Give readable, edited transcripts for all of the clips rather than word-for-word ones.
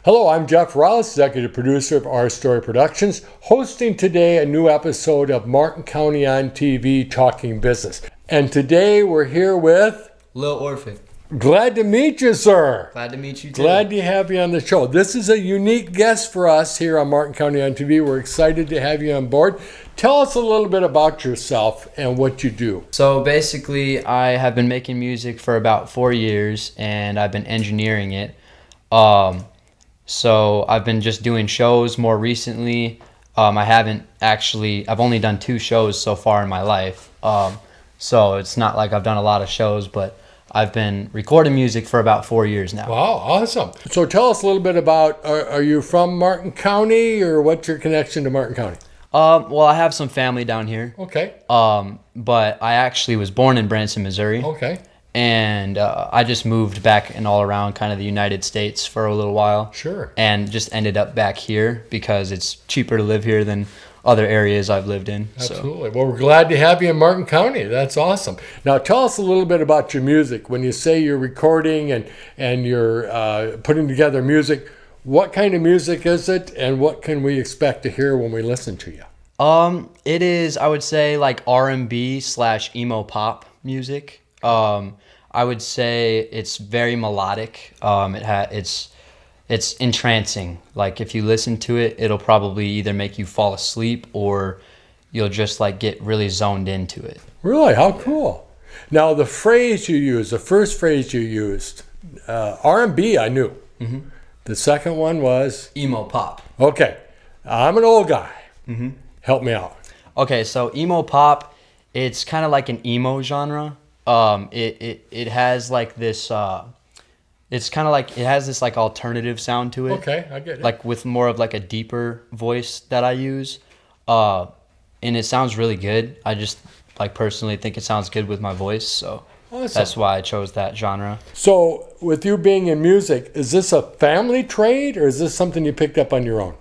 Hello, I'm Jeff Rouse, executive producer of Our Story Productions, hosting today a new episode of Martin County on TV Talking Business. And today we're here with Lil Orphic. Glad to meet you, sir. Glad to meet you too. Glad to have you on the show. This is a unique guest for us here on Martin County on TV. We're excited to have you on board. Tell us a little bit about yourself and what you do. So basically, I have been making music for about 4 years, and I've been engineering it. So I've been just doing shows more recently. I've only done 2 shows so far in my life. So it's not like I've done a lot of shows, but I've been recording music for about 4 years now. Wow, awesome. So tell us a little bit about, are you from Martin County, or what's your connection to Martin County? Well, I have some family down here. Okay. But I actually was born in Branson, Missouri. Okay. And I just moved back and all around kind of the United States for a little while. Sure. And just ended up back here because it's cheaper to live here than other areas I've lived in. Absolutely. Well, we're glad to have you in Martin County. That's awesome. Now, tell us a little bit about your music. When you say you're recording and you're putting together music, what kind of music is it, and what can we expect to hear when we listen to you? It is, I would say, like R&B/emo pop music. I would say it's very melodic. It's entrancing. Like if you listen to it, it'll probably either make you fall asleep or you'll just like get really zoned into it. Really? How cool. Now the phrase you used, the first phrase you used, R&B I knew. Mm-hmm. The second one was? Emo pop. Okay. I'm an old guy. Mm-hmm. Help me out. Okay, so emo pop, it's kind of like an emo genre. It has like this, it's kind of like, it has this like alternative sound to it. Okay, I get it. Like with more of like a deeper voice that I use. And it sounds really good. I just like personally think it sounds good with my voice. So awesome. That's why I chose that genre. So with you being in music, is this a family trade, or is this something you picked up on your own?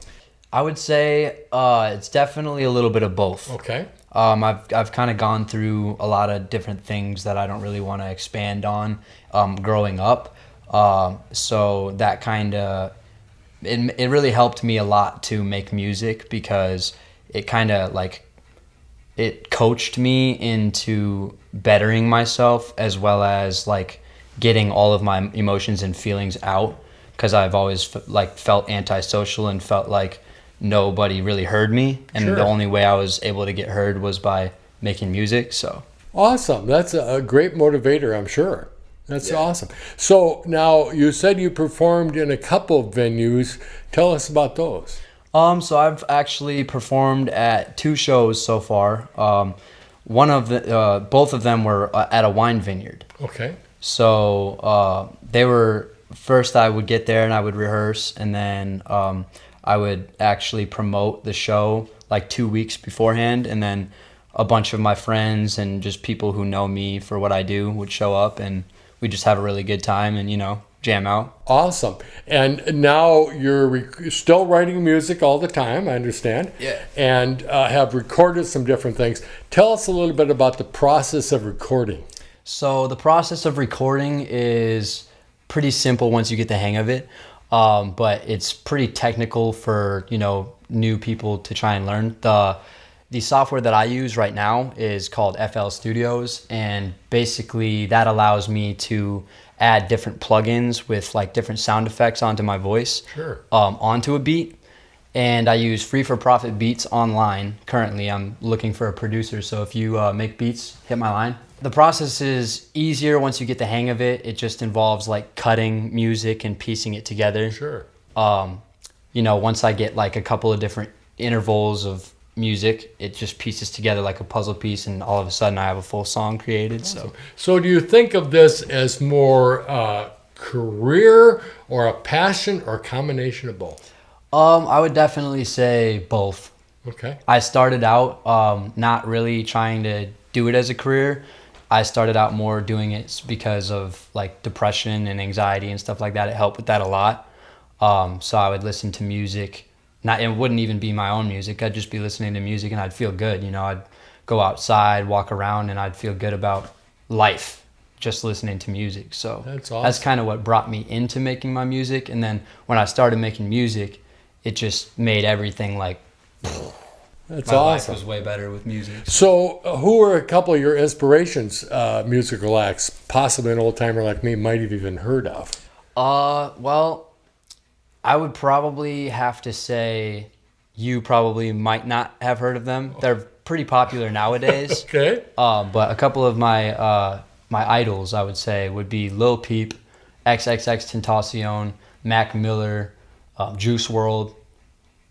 I would say it's definitely a little bit of both. Okay. I've kind of gone through a lot of different things that I don't really want to expand on growing up. So that kind of, it really helped me a lot to make music because it kind of like, it coached me into bettering myself as well as like getting all of my emotions and feelings out, because I've always felt antisocial and felt like nobody really heard me, and Sure. The only way I was able to get heard was by making music. So awesome. That's a great motivator, I'm sure. That's awesome. So now you said you performed in a couple of venues. Tell us about those. So I've actually performed at 2 shows so far. Both of them were at a wine vineyard. Okay. So they were, first I would get there and I would rehearse, and then I would actually promote the show like 2 weeks beforehand, and then a bunch of my friends and just people who know me for what I do would show up, and we just have a really good time and, jam out. Awesome. And now you're still writing music all the time, I understand. Yeah. And have recorded some different things. Tell us a little bit about the process of recording. So the process of recording is pretty simple once you get the hang of it. But it's pretty technical for, new people to try and learn. The software that I use right now is called FL Studios, and basically that allows me to add different plugins with like different sound effects onto my voice. Sure. Onto a beat. And I use free for profit beats online. Currently, I'm looking for a producer, so if you make beats, hit my line. The process is easier once you get the hang of it. It just involves like cutting music and piecing it together. Sure. Once I get like a couple of different intervals of music, it just pieces together like a puzzle piece, and all of a sudden I have a full song created. Awesome. So do you think of this as more career or a passion, or a combination of both? I would definitely say both. Okay. I started out not really trying to do it as a career. I started out more doing it because of like depression and anxiety and stuff like that. It helped with that a lot. So I would listen to music. It wouldn't even be my own music. I'd just be listening to music and I'd feel good. I'd go outside, walk around, and I'd feel good about life. just listening to music. So that's awesome. That's kind of what brought me into making my music. And then when I started making music, it just made everything like, that's my life awesome. was way better with music. So who are a couple of your inspirations, musical acts, possibly an old timer like me might have even heard of? Well, I would probably have to say you probably might not have heard of them. They're pretty popular nowadays. Okay. But a couple of my my idols, I would say, would be Lil Peep, XXXTentacion, Mac Miller, Juice WRLD.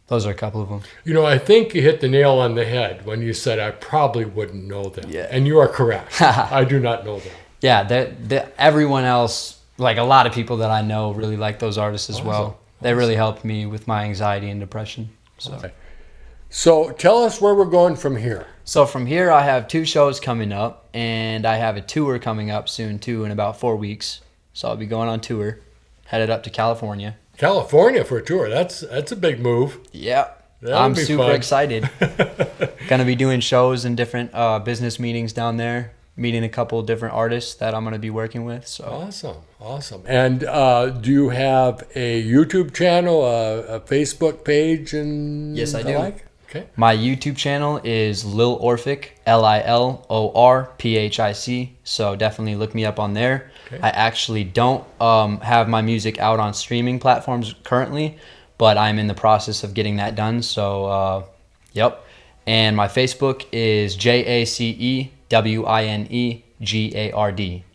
Those are a couple of them. You know, I think you hit the nail on the head when you said I probably wouldn't know them. Yeah. And you are correct. I do not know them. Yeah, everyone else, like a lot of people that I know, really like those artists as well. They really helped me with my anxiety and depression. So. Okay. So tell us where we're going from here. So from here, I have 2 shows coming up, and I have a tour coming up soon too in about 4 weeks. So I'll be going on tour, headed up to California. California for a tour. That's a big move. Yeah, That'll I'm be super fun. excited. Gonna be doing shows and different business meetings down there, meeting a couple different artists that I'm gonna be working with. So Awesome. And do you have a YouTube channel, a Facebook page, and Yes, I the do. like? Okay. My YouTube channel is Lil Orphic, LILORPHIC. So definitely look me up on there. Okay. I actually don't have my music out on streaming platforms currently, but I'm in the process of getting that done. So, yep. And my Facebook is JACEWINEGARD,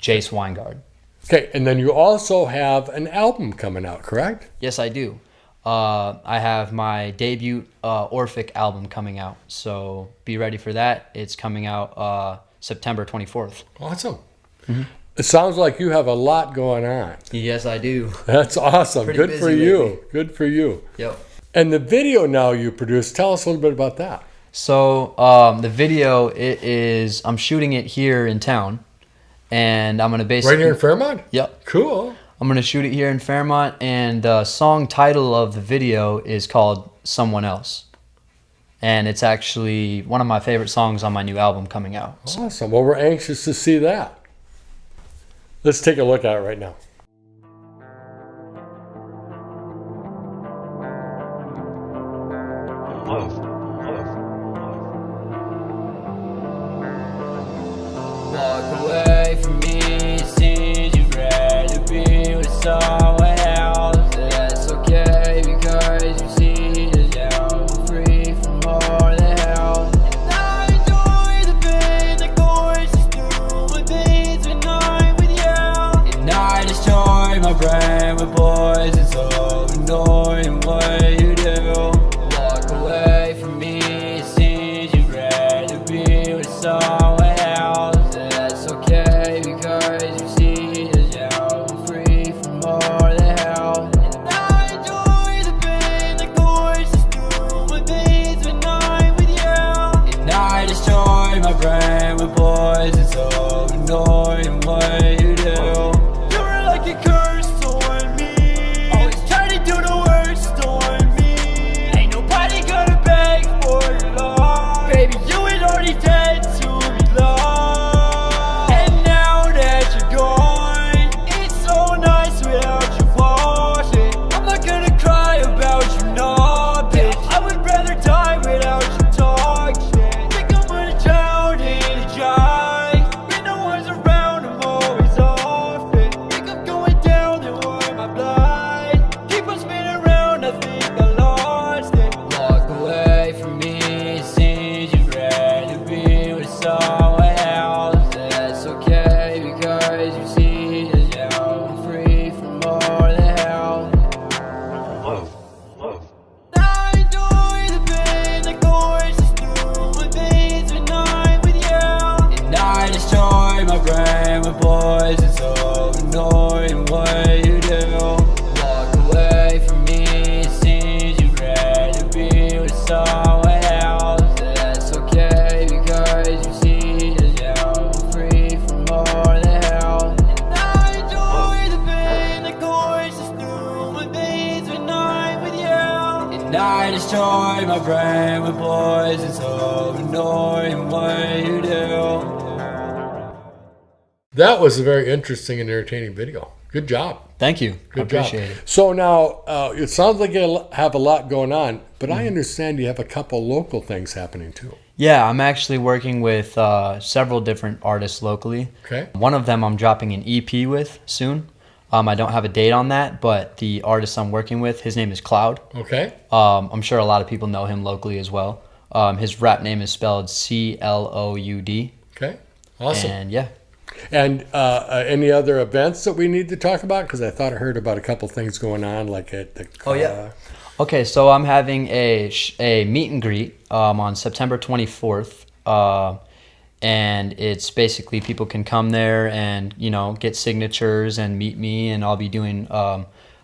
Jace Weingard. Okay, and then you also have an album coming out, correct? Yes, I do. I have my debut Orphic album coming out, so be ready for that. It's coming out September 24th. Awesome. Mm-hmm. It sounds like you have a lot going on. Yes, I do. That's awesome. Pretty Good busy for you. lately. Good for you. Yep. And the video now you produce, tell us a little bit about that. So the video, I'm shooting it here in town, and I'm gonna basically Right here in Fairmont? Yep. Cool. I'm gonna shoot it here in Fairmont, and the song title of the video is called "Someone Else," and it's actually one of my favorite songs on my new album coming out. Awesome. Well, we're anxious to see that. Let's take a look at it right now. Walk away from me, it seems you'd rather be with someone else. That's okay because you see that I'm free from all the hell. And I enjoy the pain that courses through my veins when I'm with you. And I destroy my brain with boys, it's so annoying what you do. Walk away from me, it seems you'd rather be with someone else. That's okay because you see that I'm free from all the hell. And I enjoy the pain that courses through my veins when I'm with you. And I destroy my brain with boys, it's so annoying what you do. You're like a curse on me, always trying to do the worst on me. Ain't nobody gonna beg for your love, baby, you had already dead to me love. And now that you're gone, it's so nice without you watching. I'm not gonna cry about you not, bitch, I would rather die without you talk shit. Think I'm gonna drown in a dry, when no one's around, I'm always off it. Think I'm going down, then why am I blind? Keep on spinning around, I think I lost it. Walk away from me, it seems you'd rather be with someone else. That's okay because you see that I'm free from all the hell. I enjoy the pain that courses through my veins when I'm with you. And I destroy my brain with boys, it's so annoying what you do. Walk away from me, it seems you'd rather be with someone else. That's okay because you see that I'm free from all the hell. And I enjoy the pain that courses through my veins when I'm with you. And I destroy my brain with boys, it's so annoying what you do. That was a very interesting and entertaining video. Good job. Thank you. I Good job. appreciate it. So now, it sounds like you have a lot going on, but I understand you have a couple local things happening too. Yeah, I'm actually working with several different artists locally. Okay. One of them I'm dropping an EP with soon. I don't have a date on that, but the artist I'm working with, his name is Cloud. Okay. I'm sure a lot of people know him locally as well. His rap name is spelled Cloud. Okay. Awesome. And yeah. And any other events that we need to talk about? Because I thought I heard about a couple things going on, like at the. Oh, yeah. Okay, so I'm having a meet and greet on September 24th. And it's basically people can come there and, you know, get signatures and meet me. And I'll be doing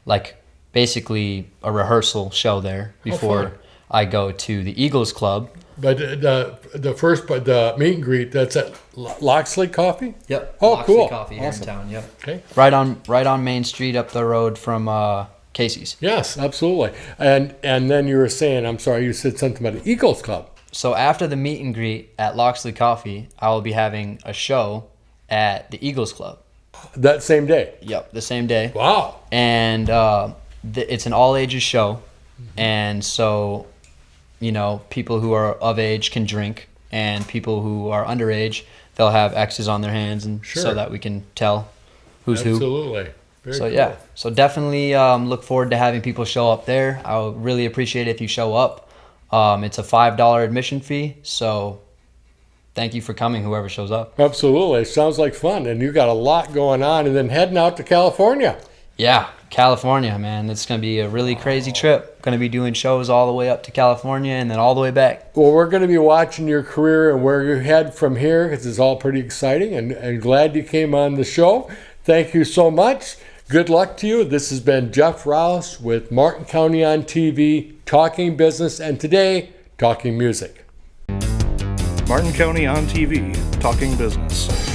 like basically a rehearsal show there before I go to the Eagles Club. But the meet and greet, that's at Loxley Coffee? Yep. Oh, Loxley cool. Coffee here Awesome. in town. Yep. Okay. Right on Main Street up the road from Casey's. Yes, absolutely. And then you were saying, I'm sorry, you said something about the Eagles Club. So after the meet and greet at Loxley Coffee, I will be having a show at the Eagles Club. That same day? Yep, the same day. Wow. And it's an all ages show, and so, you know, people who are of age can drink, and people who are underage, they'll have X's on their hands, and so that we can tell who's who. Absolutely. Very So cool. yeah, so definitely look forward to having people show up there. I would really appreciate it if you show up. It's a $5 admission fee, so thank you for coming, whoever shows up. Absolutely. Sounds like fun. And you got a lot going on, and then heading out to California. Yeah, California, man. It's going to be a really crazy trip. Going to be doing shows all the way up to California and then all the way back. Well, we're going to be watching your career and where you head from here, because it's all pretty exciting, and glad you came on the show. Thank you so much. Good luck to you. This has been Jeff Rouse with Martin County on TV, talking business, and today, talking music. Martin County on TV, talking business.